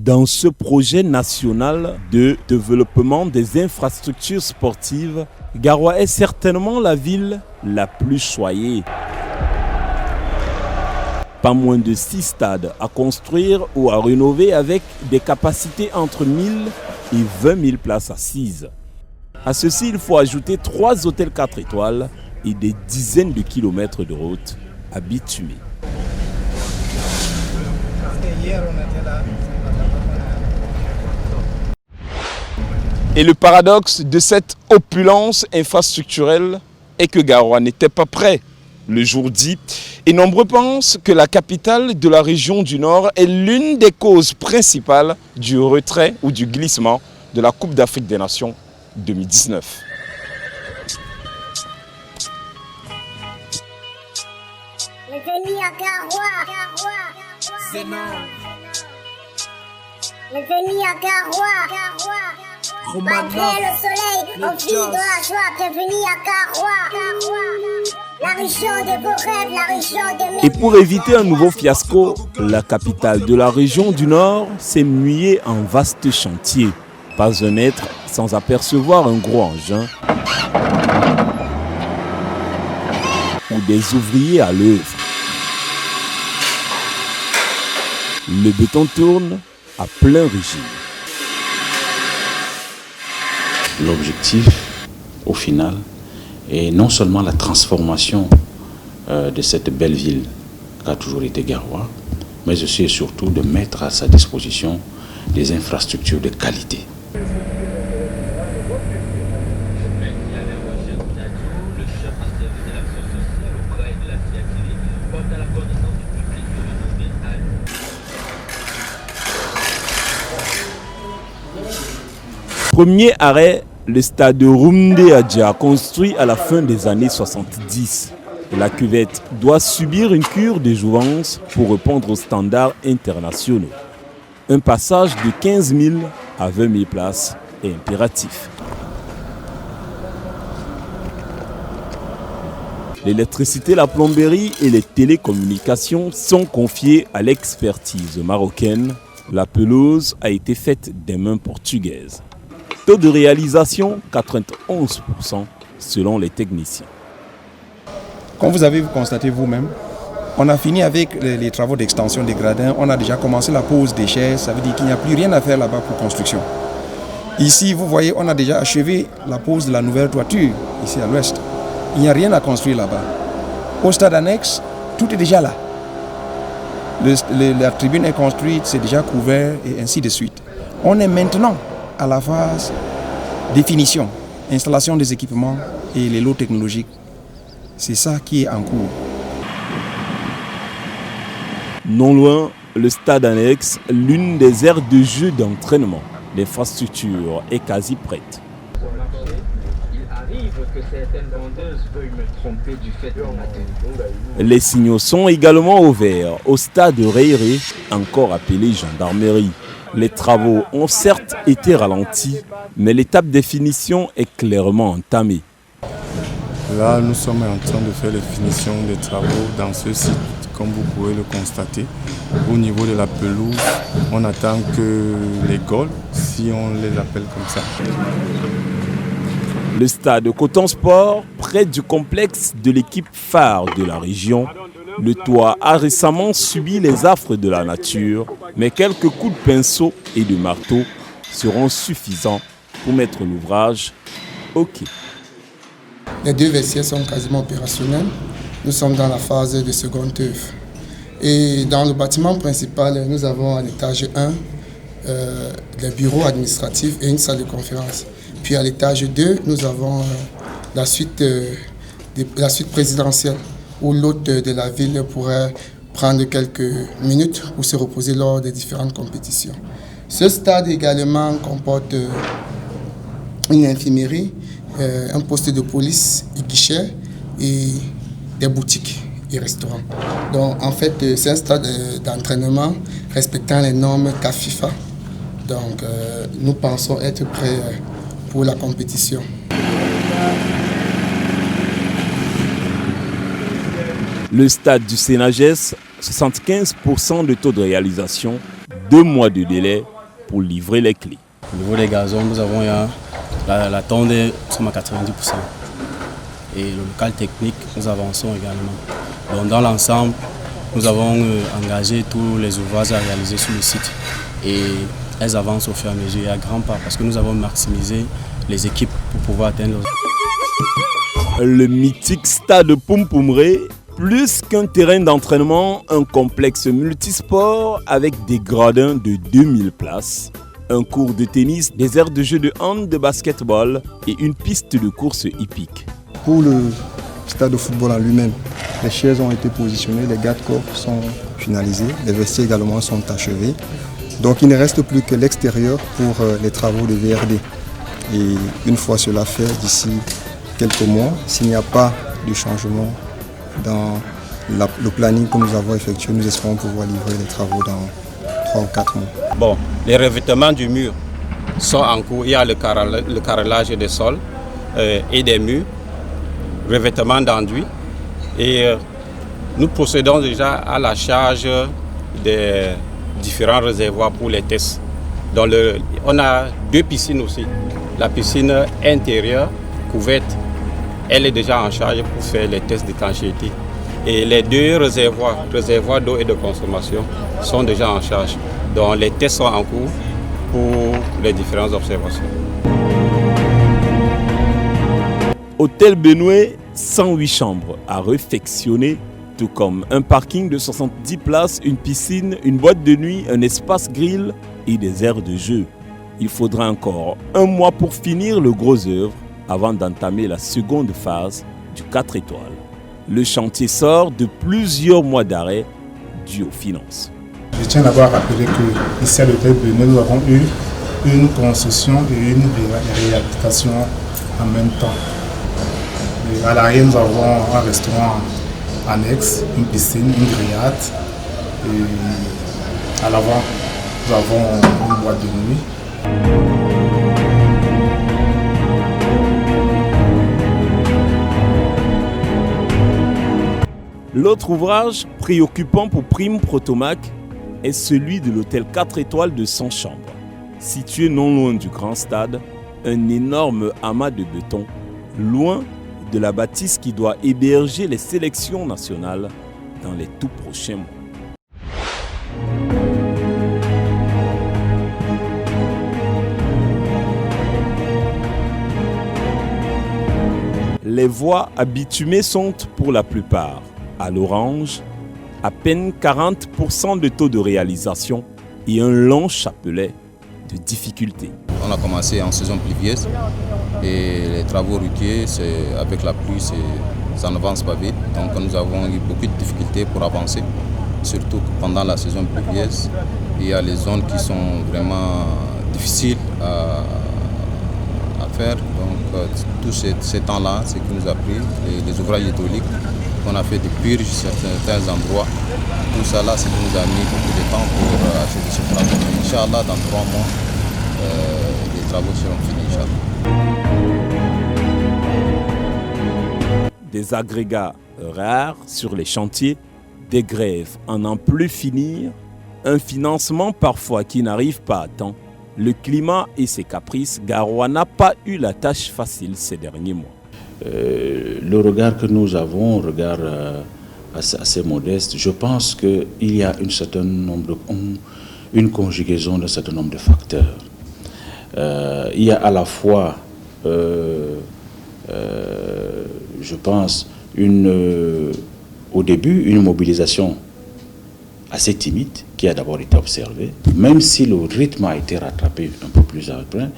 Dans ce projet national de développement des infrastructures sportives, Garoua est certainement la ville la plus choyée. Pas moins de 6 stades à construire ou à rénover avec des capacités entre 1000 et 20 000 places assises. À ceci, il faut ajouter 3 hôtels 4 étoiles et des dizaines de kilomètres de routes à bitumer. Et le paradoxe de cette opulence infrastructurelle est que Garoua n'était pas prêt le jour dit, et nombreux pensent que la capitale de la région du Nord est l'une des causes principales du retrait ou du glissement de la Coupe d'Afrique des Nations 2019. Bienvenue à Garoua. C'est non. Bienvenue à Garoua. Malgré le soleil, on vit dans la joie. Bienvenue à Garoua. La région de vos rêves, la région de mes... Et pour éviter un nouveau fiasco, la capitale de la région du Nord s'est muée en vaste chantier. Pas un être sans apercevoir un gros engin ou des ouvriers à l'œuvre. Le béton tourne à plein régime. L'objectif, au final, est non seulement la transformation de cette belle ville qu'a toujours été Garoua, mais aussi et surtout de mettre à sa disposition des infrastructures de qualité. Premier arrêt, le stade de Rumde Adja, construit à la fin des années 70. La cuvette doit subir une cure de jouvence pour répondre aux standards internationaux. Un passage de 15 000 à 20 000 places est impératif. L'électricité, la plomberie et les télécommunications sont confiées à l'expertise marocaine. La pelouse a été faite des mains portugaises. Taux de réalisation, 91% selon les techniciens. Comme vous avez constaté vous-même, on a fini avec les travaux d'extension des gradins. On a déjà commencé la pose des chaises. Ça veut dire qu'il n'y a plus rien à faire là-bas pour construction. Ici, vous voyez, on a déjà achevé la pose de la nouvelle toiture, ici à l'ouest. Il n'y a rien à construire là-bas. Au stade annexe, tout est déjà là. La tribune est construite, c'est déjà couvert et ainsi de suite. On est maintenant à la phase définition, installation des équipements et les lots technologiques. C'est ça qui est en cours. Non loin, le stade annexe, l'une des aires de jeu d'entraînement. L'infrastructure est quasi prête. Les signaux sont également au vert au stade Reiré, encore appelé gendarmerie. Les travaux ont certes été ralentis, mais l'étape de finition est clairement entamée. Là, nous sommes en train de faire les finitions des travaux dans ce site, comme vous pouvez le constater. Au niveau de la pelouse, on attend que les goals, si on les appelle comme ça. Le stade Coton Sport, près du complexe de l'équipe phare de la région, le toit a récemment subi les affres de la nature, mais quelques coups de pinceau et de marteau seront suffisants pour mettre l'ouvrage au quai. Les 2 vestiaires sont quasiment opérationnels. Nous sommes dans la phase de seconde œuvre. Et dans le bâtiment principal, nous avons à l'étage 1 les bureaux administratifs et une salle de conférence. Puis à l'étage 2, nous avons la suite présidentielle, où l'hôte de la ville pourrait prendre quelques minutes pour se reposer lors des différentes compétitions. Ce stade également comporte une infirmerie, un poste de police, un guichet et des boutiques et restaurants. Donc en fait, c'est un stade d'entraînement respectant les normes CAF-FIFA. Donc nous pensons être prêts pour la compétition. Le stade du Sénagès, 75% de taux de réalisation, 2 mois de délai pour livrer les clés. Au niveau des gazons, nous avons la tonde, nous sommes à 90%. Et le local technique, nous avançons également. Donc dans l'ensemble, nous avons engagé tous les ouvrages à réaliser sur le site. Et elles avancent au fur et à mesure et à grands pas parce que nous avons maximisé les équipes pour pouvoir atteindre. Le mythique stade Pumpumré, plus qu'un terrain d'entraînement, un complexe multisport avec des gradins de 2000 places, un court de tennis, des aires de jeu de hand, de basketball et une piste de course hippique. Pour le stade de football en lui-même, les chaises ont été positionnées, les garde-corps sont finalisés, les vestiaires également sont achevés. Donc il ne reste plus que l'extérieur pour les travaux de VRD. Et une fois cela fait, d'ici quelques mois, s'il n'y a pas de changement dans le planning que nous avons effectué, nous espérons pouvoir livrer les travaux dans 3 ou 4 mois. Bon, les revêtements du mur sont en cours. Il y a le carrelage des sols et des murs, revêtement d'enduit. Et nous procédons déjà à la charge des différents réservoirs pour les tests. Donc on a 2 piscines aussi. La piscine intérieure, couverte, elle est déjà en charge pour faire les tests d'étanchéité. Et les 2 réservoirs d'eau et de consommation, sont déjà en charge. Donc les tests sont en cours pour les différentes observations. Hôtel Benoué, 108 chambres à réfectionner, tout comme un parking de 70 places, une piscine, une boîte de nuit, un espace grill et des aires de jeu. Il faudra encore 1 mois pour finir le gros œuvre avant d'entamer la seconde phase du 4 étoiles. Le chantier sort de plusieurs mois d'arrêt dû aux finances. Je tiens d'abord à rappeler qu'ici à l'hôtel Benoué, nous avons eu une construction et une réhabilitation en même temps. Et à l'arrière, nous avons un restaurant annexe, une piscine, une grillade. Et à l'avant, nous avons une boîte de nuit. L'autre ouvrage préoccupant pour Prime Protomac est celui de l'hôtel 4 étoiles de 100 chambres. Situé non loin du grand stade, un énorme amas de béton, loin de la bâtisse qui doit héberger les sélections nationales dans les tout prochains mois. Les voies à bitumées sont pour la plupart à l'orange, à peine 40% de taux de réalisation et un long chapelet de difficultés. On a commencé en saison pluvieuse et les travaux routiers, avec la pluie, ça n'avance pas vite. Donc nous avons eu beaucoup de difficultés pour avancer, surtout pendant la saison pluvieuse. Il y a les zones qui sont vraiment difficiles à faire. Donc tout ce temps-là, c'est qui nous a pris les ouvrages hydrauliques qu'on a fait de purges sur certains endroits. Tout ça là, c'est qui nous a mis beaucoup de temps pour acheter ce travail. Inch'Allah, dans 3 mois, les travaux seront finis, Inch'Allah. Des agrégats rares sur les chantiers, des grèves à n'en plus finir, un financement parfois qui n'arrive pas à temps. Le climat et ses caprices, Garoua n'a pas eu la tâche facile ces derniers mois. Le regard que nous avons, un regard assez modeste, je pense qu'il y a une conjugaison d'un certain nombre de facteurs. Il y a à la fois, je pense, au début, une mobilisation assez timide qui a d'abord été observée, même si le rythme a été rattrapé un peu plus après,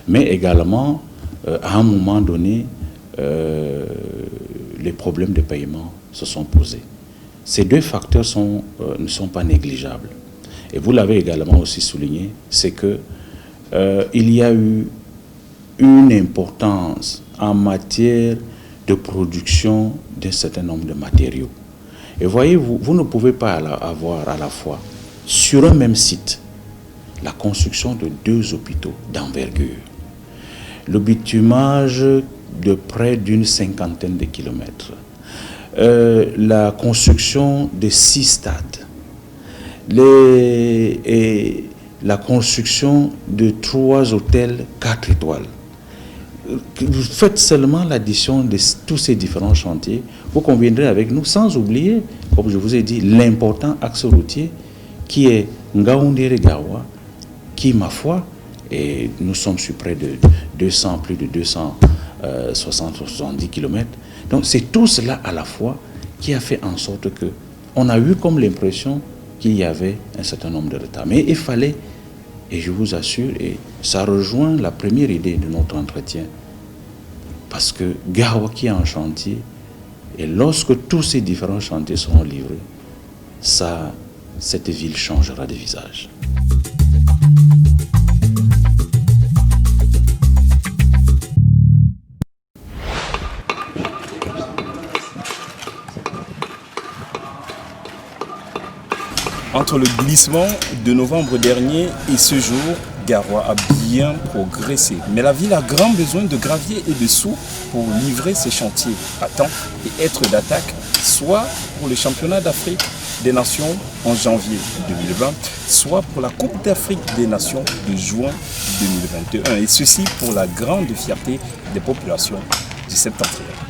mais également, à un moment donné, les problèmes de paiement se sont posés. Ces 2 facteurs ne sont pas négligeables. Et vous l'avez également aussi souligné, c'est que il y a eu une importance en matière de production d'un certain nombre de matériaux. Et voyez, vous ne pouvez pas avoir à la fois, sur un même site, la construction de 2 hôpitaux d'envergure, le bitumage de près d'une 50aine de kilomètres, la construction de 6 stades, la construction de 3 hôtels 4 étoiles. Vous faites seulement l'addition de tous ces différents chantiers, vous conviendrez avec nous, sans oublier, comme je vous ai dit, l'important axe routier qui est Ngaoundéré-Garoua, qui, ma foi, et nous sommes sur près de plus de 270 km. Donc c'est tout cela à la fois qui a fait en sorte que on a eu comme l'impression qu'il y avait un certain nombre de retards. Mais il fallait, et je vous assure, et ça rejoint la première idée de notre entretien, parce que Garoua qui est en chantier, et lorsque tous ces différents chantiers seront livrés, cette ville changera de visage. Entre le glissement de novembre dernier et ce jour, Garoua a bien progressé. Mais la ville a grand besoin de gravier et de sous pour livrer ses chantiers à temps et être d'attaque, soit pour le championnat d'Afrique des Nations en janvier 2020, soit pour la Coupe d'Afrique des Nations de juin 2021. Et ceci pour la grande fierté des populations du Septentrion.